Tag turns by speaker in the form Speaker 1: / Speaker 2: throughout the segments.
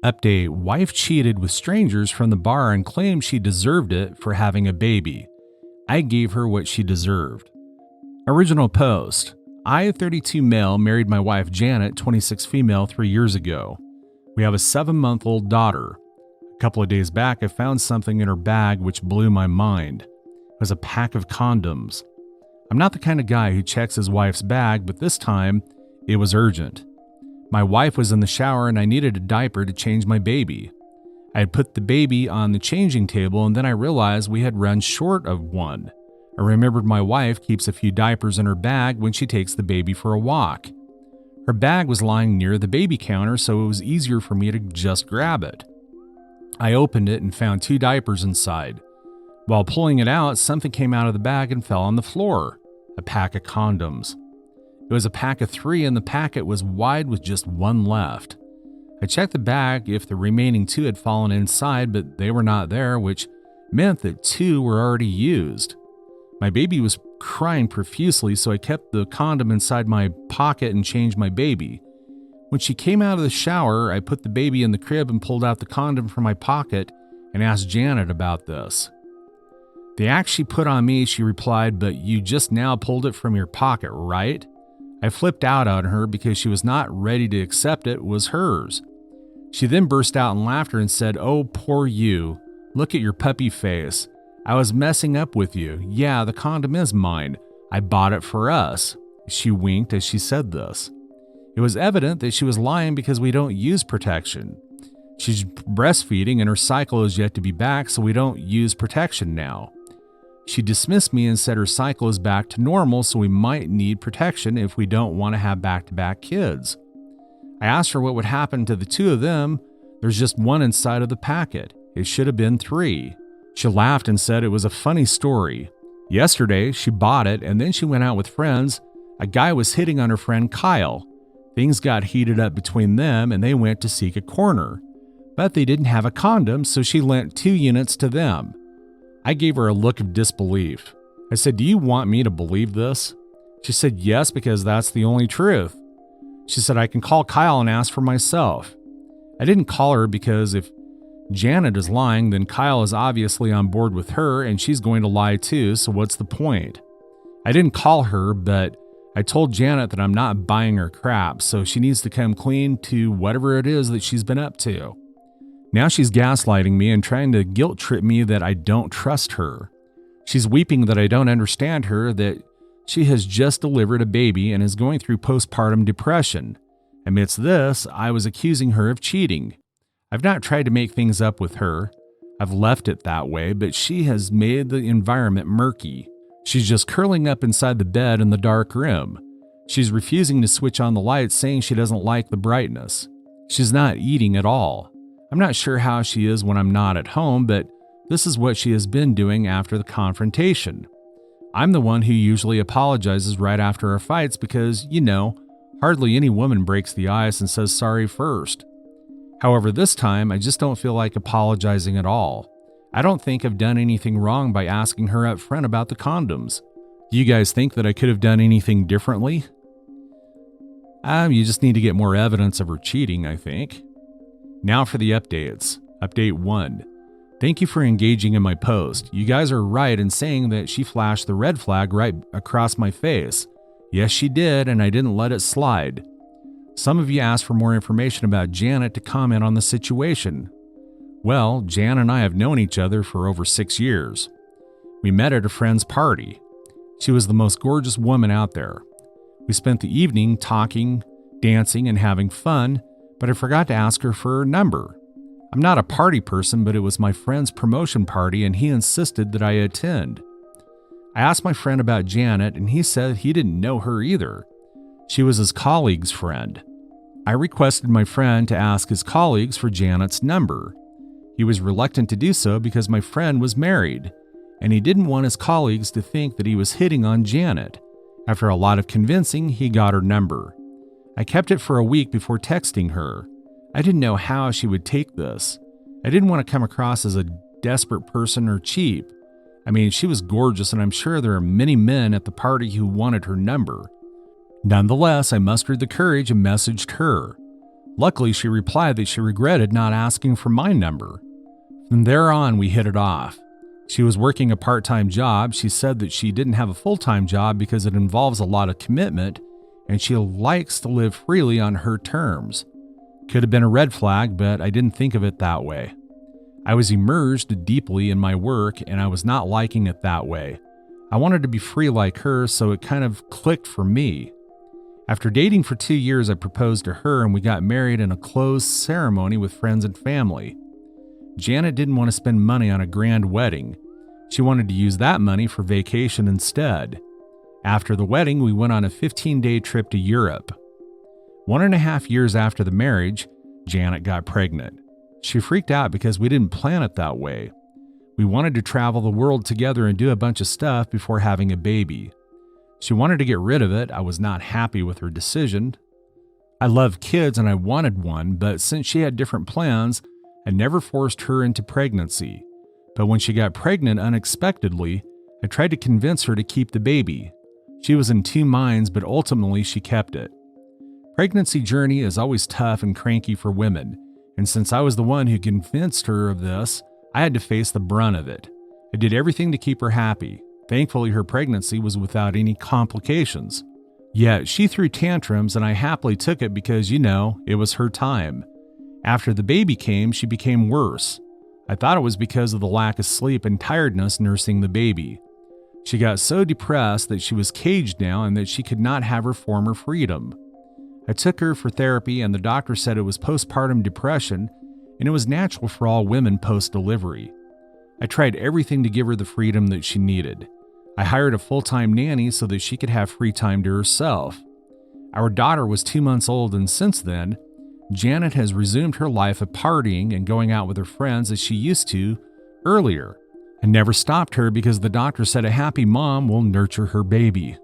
Speaker 1: Update: wife cheated with strangers from the bar and claimed she deserved it for having a baby. I gave her what she deserved. Original post: I, 32 male, married my wife Janet, 26 female, 3 years ago. We have a 7-month-old daughter. A couple of days back, I found something in her bag which blew my mind. It was a pack of condoms. I'm not the kind of guy who checks his wife's bag, but this time, it was urgent. My wife was in the shower and I needed a diaper to change my baby. I had put the baby on the changing table and then I realized we had run short of one. I remembered my wife keeps a few diapers in her bag when she takes the baby for a walk. Her bag was lying near the baby counter, so it was easier for me to just grab it. I opened it and found 2 diapers inside. While pulling it out, something came out of the bag and fell on the floor. A pack of condoms. It was a pack of 3 and the packet was wide with just 1 left. I checked the bag if the remaining 2 had fallen inside, but they were not there, which meant that 2 were already used. My baby was crying profusely, so I kept the condom inside my pocket and changed my baby. When she came out of the shower, I put the baby in the crib and pulled out the condom from my pocket and asked Janet about this. The act she put on me, she replied, "But you just now pulled it from your pocket, right?" I flipped out on her because she was not ready to accept it was hers. She then burst out in laughter and said, "Oh, poor you. Look at your puppy face. I was messing up with you. Yeah, the condom is mine. I bought it for us." She winked as she said this. It was evident that she was lying because we don't use protection. She's breastfeeding and her cycle is yet to be back, so we don't use protection now. She dismissed me and said her cycle is back to normal, so we might need protection if we don't want to have back-to-back kids. I asked her what would happen to the 2 of them. There's just 1 inside of the packet. It should have been 3. She laughed and said it was a funny story. Yesterday, she bought it and then she went out with friends. A guy was hitting on her friend Kyle. Things got heated up between them and they went to seek a corner. But they didn't have a condom, so she lent 2 units to them. I gave her a look of disbelief. I said, "Do you want me to believe this?" She said, "Yes, because that's the only truth." She said, "I can call Kyle and ask for myself." I didn't call her because if Janet is lying, then Kyle is obviously on board with her and she's going to lie too, so what's the point? I didn't call her, but I told Janet that I'm not buying her crap, so she needs to come clean to whatever it is that she's been up to. Now she's gaslighting me and trying to guilt trip me that I don't trust her. She's weeping that I don't understand her, that she has just delivered a baby and is going through postpartum depression. Amidst this, I was accusing her of cheating. I've not tried to make things up with her. I've left it that way, but she has made the environment murky. She's just curling up inside the bed in the dark room. She's refusing to switch on the lights, saying she doesn't like the brightness. She's not eating at all. I'm not sure how she is when I'm not at home, but this is what she has been doing after the confrontation. I'm the one who usually apologizes right after our fights because, hardly any woman breaks the ice and says sorry first. However, this time, I just don't feel like apologizing at all. I don't think I've done anything wrong by asking her up front about the condoms. Do you guys think that I could have done anything differently? You just need to get more evidence of her cheating, I think. Now for the updates. Update 1. Thank you for engaging in my post. You guys are right in saying that she flashed the red flag right across my face. Yes, she did, and I didn't let it slide. Some of you asked for more information about Janet to comment on the situation. Well, Jan and I have known each other for over 6 years. We met at a friend's party. She was the most gorgeous woman out there. We spent the evening talking, dancing, and having fun, but I forgot to ask her for her number. I'm not a party person, but it was my friend's promotion party and he insisted that I attend. I asked my friend about Janet and he said he didn't know her either. She was his colleague's friend. I requested my friend to ask his colleagues for Janet's number. He was reluctant to do so because my friend was married, and he didn't want his colleagues to think that he was hitting on Janet. After a lot of convincing, he got her number. I kept it for a week before texting her. I didn't know how she would take this. I didn't want to come across as a desperate person or cheap. I mean, she was gorgeous, and I'm sure there are many men at the party who wanted her number. Nonetheless, I mustered the courage and messaged her. Luckily, she replied that she regretted not asking for my number. From there on, we hit it off. She was working a part-time job. She said that she didn't have a full-time job because it involves a lot of commitment, and she likes to live freely on her terms. Could have been a red flag, but I didn't think of it that way. I was immersed deeply in my work, and I was not liking it that way. I wanted to be free like her, so it kind of clicked for me. After dating for 2 years, I proposed to her, and we got married in a closed ceremony with friends and family. Janet didn't want to spend money on a grand wedding. She wanted to use that money for vacation instead. After the wedding, we went on a 15-day trip to Europe. 1.5 years after the marriage, Janet got pregnant. She freaked out because we didn't plan it that way. We wanted to travel the world together and do a bunch of stuff before having a baby. She wanted to get rid of it. I was not happy with her decision. I love kids and I wanted one, but since she had different plans, I never forced her into pregnancy. But when she got pregnant unexpectedly, I tried to convince her to keep the baby. She was in two minds, but ultimately she kept it. Pregnancy journey is always tough and cranky for women, and since I was the one who convinced her of this, I had to face the brunt of it. I did everything to keep her happy. Thankfully, her pregnancy was without any complications. Yet, she threw tantrums and I happily took it because, it was her time. After the baby came, she became worse. I thought it was because of the lack of sleep and tiredness nursing the baby. She got so depressed that she was caged now and that she could not have her former freedom. I took her for therapy and the doctor said it was postpartum depression and it was natural for all women post-delivery. I tried everything to give her the freedom that she needed. I hired a full-time nanny so that she could have free time to herself. Our daughter was 2 months old and since then, Janet has resumed her life of partying and going out with her friends as she used to earlier. I never stopped her because the doctor said a happy mom will nurture her baby.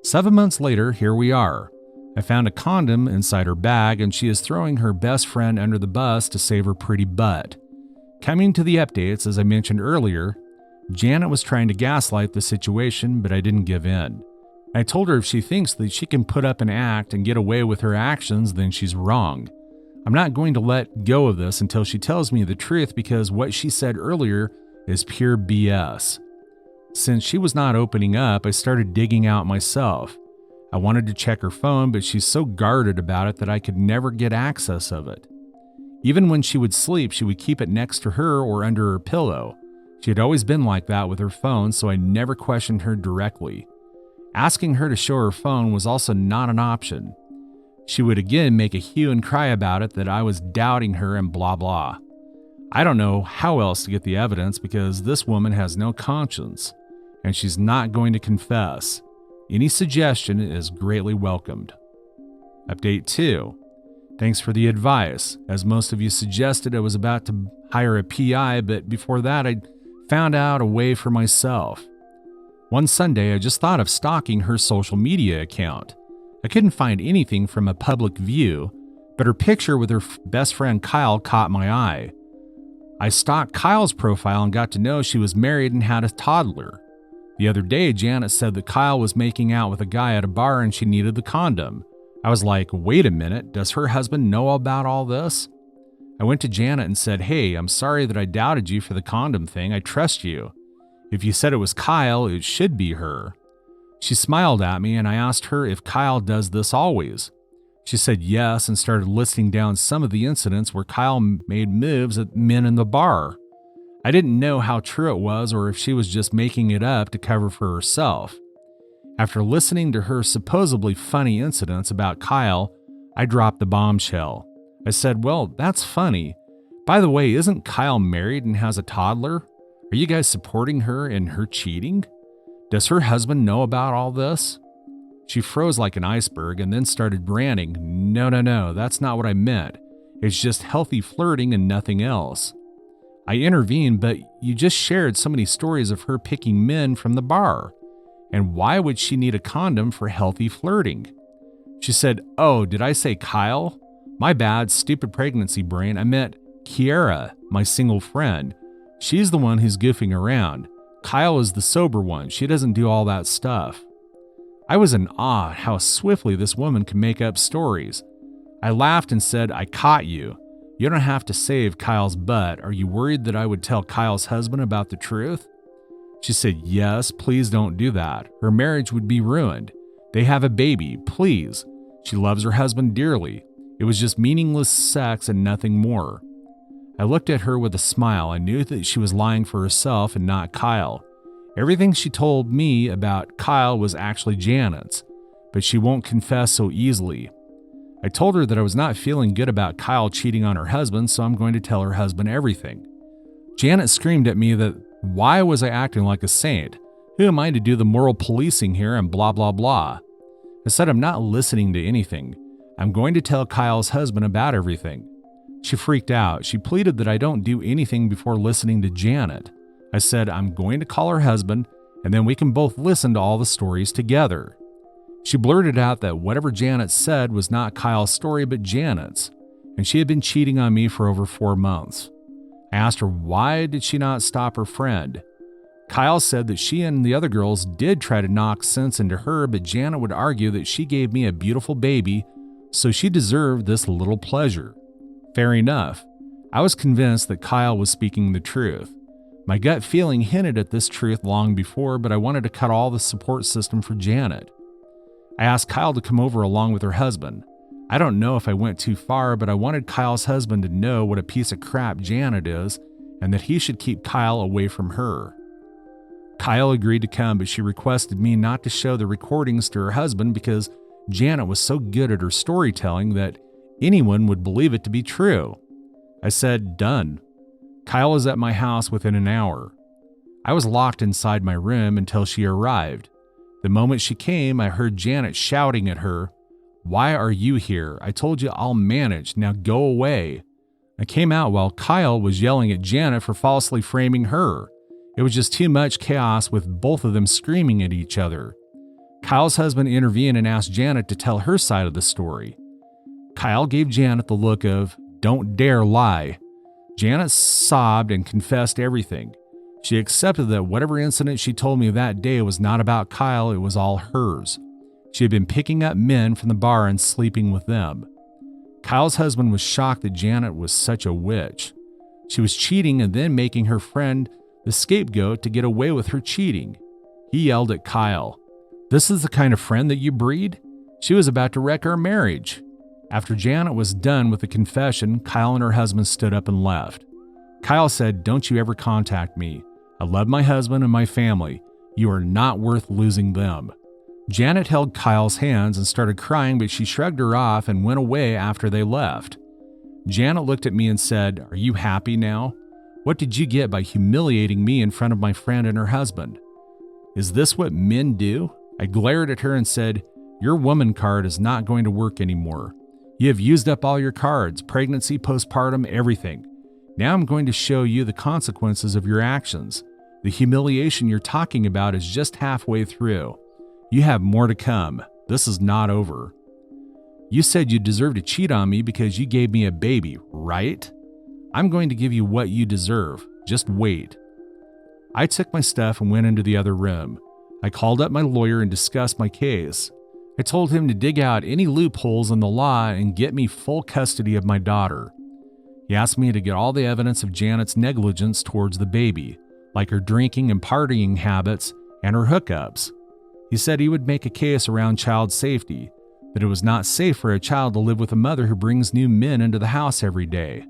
Speaker 1: 7 months later, here we are. I found a condom inside her bag and she is throwing her best friend under the bus to save her pretty butt. Coming to the updates, as I mentioned earlier, Janet was trying to gaslight the situation, but I didn't give in. I told her if she thinks that she can put up an act and get away with her actions, then she's wrong. I'm not going to let go of this until she tells me the truth because what she said earlier is pure BS. Since she was not opening up, I started digging out myself. I wanted to check her phone, but she's so guarded about it that I could never get access of it. Even when she would sleep, she would keep it next to her or under her pillow. She had always been like that with her phone, so I never questioned her directly. Asking her to show her phone was also not an option. She would again make a hue and cry about it that I was doubting her and blah blah. I don't know how else to get the evidence because this woman has no conscience, and she's not going to confess. Any suggestion is greatly welcomed. Update 2. Thanks for the advice. As most of you suggested, I was about to hire a PI, but before that, I found out a way for myself. One Sunday, I just thought of stalking her social media account. I couldn't find anything from a public view, but her picture with her best friend Kyle caught my eye. I stalked Kyle's profile and got to know she was married and had a toddler. The other day, Janet said that Kyle was making out with a guy at a bar and she needed the condom. I was like, wait a minute, does her husband know about all this? I went to Janet and said, hey, I'm sorry that I doubted you for the condom thing. I trust you. If you said it was Kyle, it should be her. She smiled at me and I asked her if Kyle does this always. She said yes and started listing down some of the incidents where Kyle made moves at men in the bar. I didn't know how true it was or if she was just making it up to cover for herself. After listening to her supposedly funny incidents about Kyle, I dropped the bombshell. I said, well, that's funny. By the way, isn't Kyle married and has a toddler? Are you guys supporting her in her cheating? Does her husband know about all this? She froze like an iceberg and then started ranting, no, that's not what I meant. It's just healthy flirting and nothing else. I intervened, but you just shared so many stories of her picking men from the bar. And why would she need a condom for healthy flirting? She said, oh, did I say Kyle? My bad, stupid pregnancy brain. I meant Kiara, my single friend. She's the one who's goofing around. Kyle is the sober one. She doesn't do all that stuff. I was in awe at how swiftly this woman could make up stories. I laughed and said, I caught you. You don't have to save Kyle's butt. Are you worried that I would tell Kyle's husband about the truth? She said, yes, please don't do that. Her marriage would be ruined. They have a baby, please. She loves her husband dearly. It was just meaningless sex and nothing more. I looked at her with a smile. I knew that she was lying for herself and not Kyle. Everything she told me about Kyle was actually Janet's, but she won't confess so easily. I told her that I was not feeling good about Kyle cheating on her husband, so I'm going to tell her husband everything. Janet screamed at me that why was I acting like a saint? Who am I to do the moral policing here and blah blah blah? I said I'm not listening to anything. I'm going to tell Kyle's husband about everything. She freaked out. She pleaded that I don't do anything before listening to Janet. I said I'm going to call her husband and then we can both listen to all the stories together. She blurted out that whatever Janet said was not Kyle's story but Janet's, and she had been cheating on me for over 4 months. I asked her why did she not stop her friend. Kyle said that she and the other girls did try to knock sense into her, but Janet would argue that she gave me a beautiful baby, so she deserved this little pleasure. Fair enough. I was convinced that Kyle was speaking the truth. My gut feeling hinted at this truth long before, but I wanted to cut all the support system for Janet. I asked Kyle to come over along with her husband. I don't know if I went too far, but I wanted Kyle's husband to know what a piece of crap Janet is and that he should keep Kyle away from her. Kyle agreed to come, but she requested me not to show the recordings to her husband because Janet was so good at her storytelling that anyone would believe it to be true. I said, done. Kyle was at my house within an hour. I was locked inside my room until she arrived. The moment she came, I heard Janet shouting at her, "Why are you here? I told you I'll manage. Now go away." I came out while Kyle was yelling at Janet for falsely framing her. It was just too much chaos with both of them screaming at each other. Kyle's husband intervened and asked Janet to tell her side of the story. Kyle gave Janet the look of, "Don't dare lie." Janet sobbed and confessed everything. She accepted that whatever incident she told me that day was not about Kyle, it was all hers. She had been picking up men from the bar and sleeping with them. Kyle's husband was shocked that Janet was such a witch. She was cheating and then making her friend the scapegoat to get away with her cheating. He yelled at Kyle, "This is the kind of friend that you breed?" She was about to wreck our marriage. After Janet was done with the confession, Kyle and her husband stood up and left. Kyle said, "Don't you ever contact me. I love my husband and my family. You are not worth losing them." Janet held Kyle's hands and started crying, but she shrugged her off and went away after they left. Janet looked at me and said, "Are you happy now? What did you get by humiliating me in front of my friend and her husband? Is this what men do?" I glared at her and said, "Your woman card is not going to work anymore. You have used up all your cards, pregnancy, postpartum, everything. Now I'm going to show you the consequences of your actions. The humiliation you're talking about is just halfway through. You have more to come. This is not over. You said you deserved to cheat on me because you gave me a baby, right? I'm going to give you what you deserve. Just wait." I took my stuff and went into the other room. I called up my lawyer and discussed my case. I told him to dig out any loopholes in the law and get me full custody of my daughter. He asked me to get all the evidence of Janet's negligence towards the baby, like her drinking and partying habits and her hookups. He said he would make a case around child safety, that it was not safe for a child to live with a mother who brings new men into the house every day.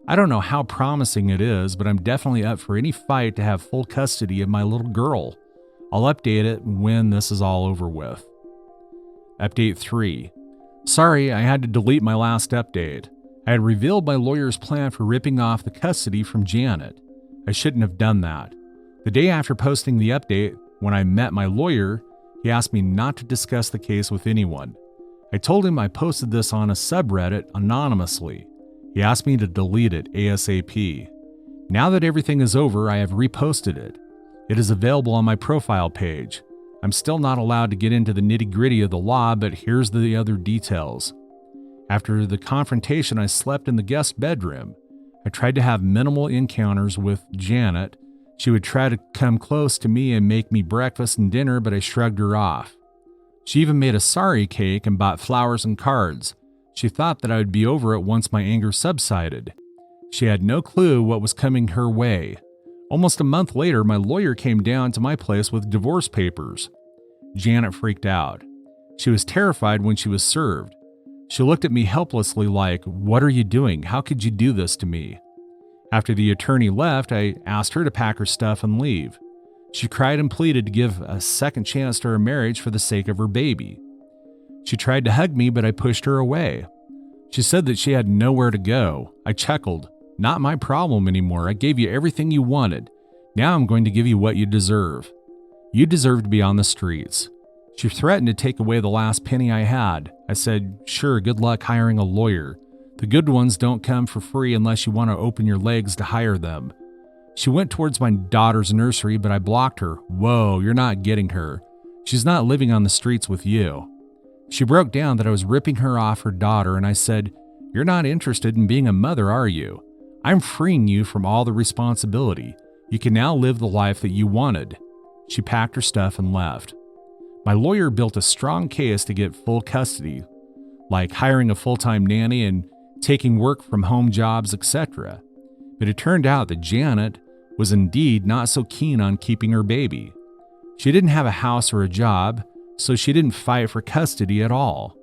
Speaker 1: I don't know how promising it is, but I'm definitely up for any fight to have full custody of my little girl. I'll update it when this is all over with. Update 3. Sorry, I had to delete my last update. I had revealed my lawyer's plan for ripping off the custody from Janet. I shouldn't have done that. The day after posting the update, when I met my lawyer, he asked me not to discuss the case with anyone. I told him I posted this on a subreddit anonymously. He asked me to delete it ASAP. Now that everything is over, I have reposted it. It is available on my profile page. I'm still not allowed to get into the nitty-gritty of the law, but here's the other details. After the confrontation, I slept in the guest bedroom. I tried to have minimal encounters with Janet. She would try to come close to me and make me breakfast and dinner, but I shrugged her off. She even made a sorry cake and bought flowers and cards. She thought that I would be over it once my anger subsided. She had no clue what was coming her way. Almost a month later, my lawyer came down to my place with divorce papers. Janet freaked out. She was terrified when she was served. She looked at me helplessly like, "What are you doing? How could you do this to me?" After the attorney left, I asked her to pack her stuff and leave. She cried and pleaded to give a second chance to our marriage for the sake of her baby. She tried to hug me, but I pushed her away. She said that she had nowhere to go. I chuckled. "Not my problem anymore. I gave you everything you wanted. Now I'm going to give you what you deserve. You deserve to be on the streets." She threatened to take away the last penny I had. I said, "Sure, good luck hiring a lawyer. The good ones don't come for free unless you want to open your legs to hire them." She went towards my daughter's nursery, but I blocked her. "Whoa, you're not getting her. She's not living on the streets with you." She broke down that I was ripping her off her daughter, and I said, "You're not interested in being a mother, are you? I'm freeing you from all the responsibility. You can now live the life that you wanted." She packed her stuff and left. My lawyer built a strong case to get full custody, like hiring a full-time nanny and taking work from home jobs, etc. But it turned out that Janet was indeed not so keen on keeping her baby. She didn't have a house or a job, so she didn't fight for custody at all.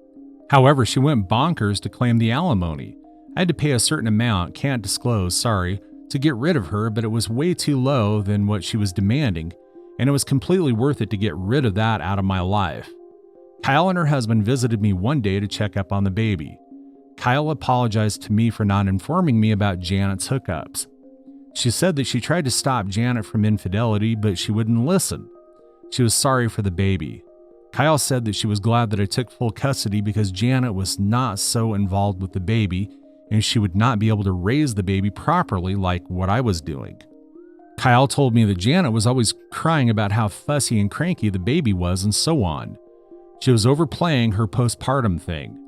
Speaker 1: However, she went bonkers to claim the alimony. I had to pay a certain amount, can't disclose, sorry, to get rid of her, but it was way too low than what she was demanding, and it was completely worth it to get rid of that out of my life. Kyle and her husband visited me one day to check up on the baby. Kyle apologized to me for not informing me about Janet's hookups. She said that she tried to stop Janet from infidelity, but she wouldn't listen. She was sorry for the baby. Kyle said that she was glad that I took full custody because Janet was not so involved with the baby, and she would not be able to raise the baby properly like what I was doing. Kyle told me that Janet was always crying about how fussy and cranky the baby was and so on. She was overplaying her postpartum thing.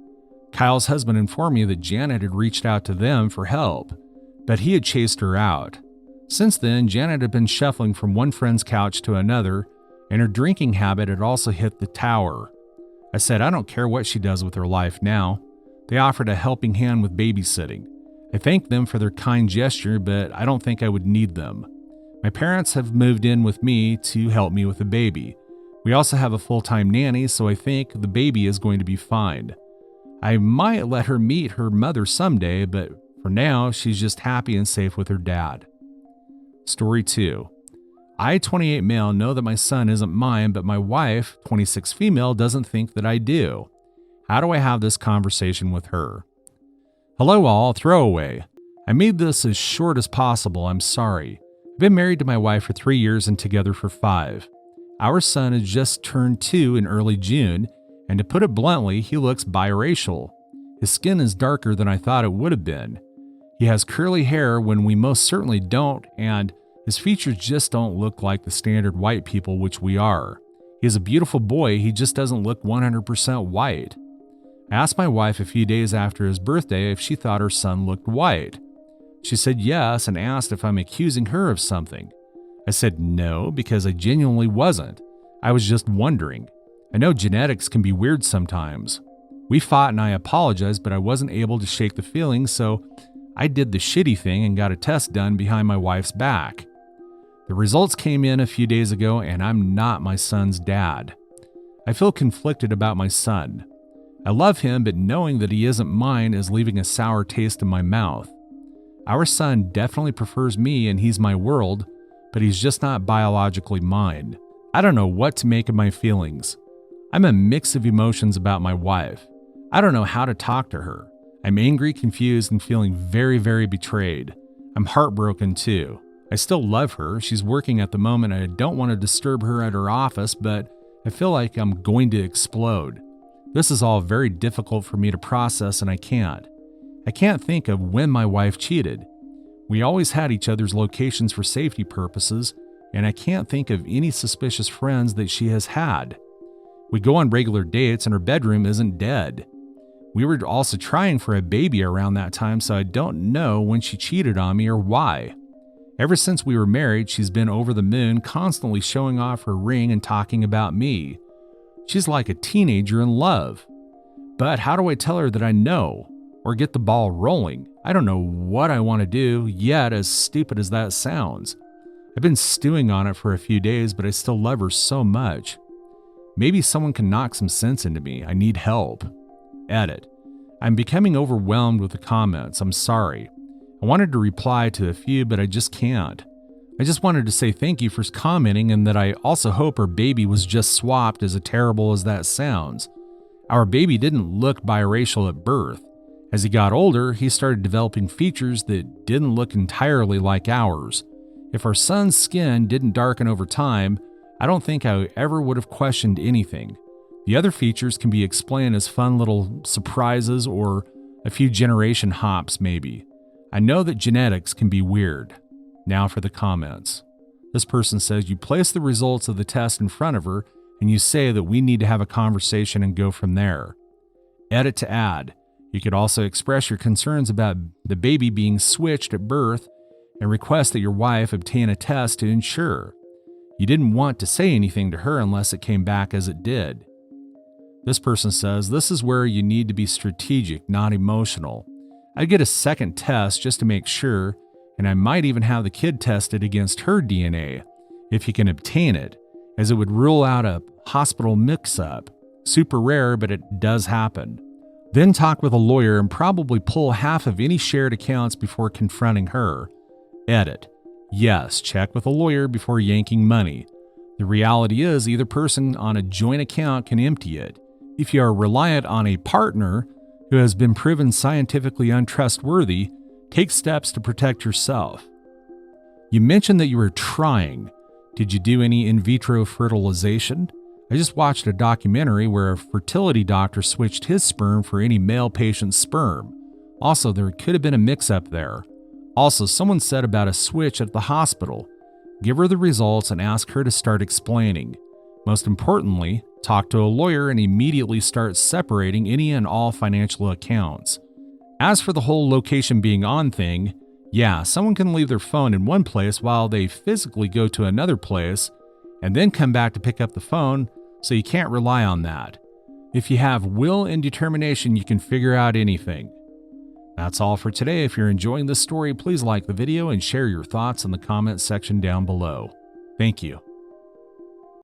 Speaker 1: Kyle's husband informed me that Janet had reached out to them for help, but he had chased her out. Since then, Janet had been shuffling from one friend's couch to another, and her drinking habit had also hit the tower. I said, "I don't care what she does with her life now." They offered a helping hand with babysitting. I thanked them for their kind gesture, but I don't think I would need them. My parents have moved in with me to help me with the baby. We also have a full-time nanny, so I think the baby is going to be fine. I might let her meet her mother someday, but for now, she's just happy and safe with her dad. Story 2. I, 28 male, know that my son isn't mine, but my wife, 26 female, doesn't think that I do. How do I have this conversation with her? Hello all, throwaway. I made this as short as possible, I'm sorry. I've been married to my wife for 3 years and together for 5. Our son has just turned 2 in early June, and to put it bluntly, he looks biracial. His skin is darker than I thought it would have been. He has curly hair when we most certainly don't, and his features just don't look like the standard white people, which we are. He is a beautiful boy, he just doesn't look 100% white. I asked my wife a few days after his birthday if she thought her son looked white. She said yes and asked if I'm accusing her of something. I said no, because I genuinely wasn't. I was just wondering. I know genetics can be weird sometimes. We fought and I apologized, but I wasn't able to shake the feelings, so I did the shitty thing and got a test done behind my wife's back. The results came in a few days ago, and I'm not my son's dad. I feel conflicted about my son. I love him, but knowing that he isn't mine is leaving a sour taste in my mouth. Our son definitely prefers me and he's my world, but he's just not biologically mine. I don't know what to make of my feelings. I'm a mix of emotions about my wife. I don't know how to talk to her. I'm angry, confused, and feeling very, very betrayed. I'm heartbroken too. I still love her. She's working at the moment and I don't want to disturb her at her office, but I feel like I'm going to explode. This is all very difficult for me to process and I can't. I can't think of when my wife cheated. We always had each other's locations for safety purposes, and I can't think of any suspicious friends that she has had. We go on regular dates and her bedroom isn't dead. We were also trying for a baby around that time, so I don't know when she cheated on me or why. Ever since we were married, she's been over the moon, constantly showing off her ring and talking about me. She's like a teenager in love. But how do I tell her that I know or get the ball rolling? I don't know what I want to do yet, as stupid as that sounds. I've been stewing on it for a few days, but I still love her so much. Maybe someone can knock some sense into me. I need help. Edit. I'm becoming overwhelmed with the comments. I'm sorry. I wanted to reply to a few, but I just can't. I just wanted to say thank you for commenting, and that I also hope our baby was just swapped, as terrible as that sounds. Our baby didn't look biracial at birth. As he got older, he started developing features that didn't look entirely like ours. If our son's skin didn't darken over time, I don't think I ever would have questioned anything. The other features can be explained as fun little surprises or a few generation hops maybe. I know that genetics can be weird. Now for the comments. This person says you place the results of the test in front of her and you say that we need to have a conversation and go from there. Edit to add. You could also express your concerns about the baby being switched at birth and request that your wife obtain a test to ensure. You didn't want to say anything to her unless it came back as it did. This person says this is where you need to be strategic, not emotional. I'd get a second test just to make sure, and I might even have the kid tested against her DNA, if you can obtain it, as it would rule out a hospital mix-up. Super rare, but it does happen. Then talk with a lawyer and probably pull half of any shared accounts before confronting her. Edit. Yes, check with a lawyer before yanking money. The reality is either person on a joint account can empty it. If you are reliant on a partner who has been proven scientifically untrustworthy, take steps to protect yourself. You mentioned that you were trying. Did you do any in vitro fertilization? I just watched a documentary where a fertility doctor switched his sperm for any male patient's sperm. Also, there could have been a mix-up there. Also, someone said about a switch at the hospital. Give her the results and ask her to start explaining. Most importantly, talk to a lawyer and immediately start separating any and all financial accounts. As for the whole location being on thing, yeah, someone can leave their phone in one place while they physically go to another place and then come back to pick up the phone, so you can't rely on that. If you have will and determination, you can figure out anything. That's all for today. If you're enjoying this story, please like the video and share your thoughts in the comments section down below. Thank you.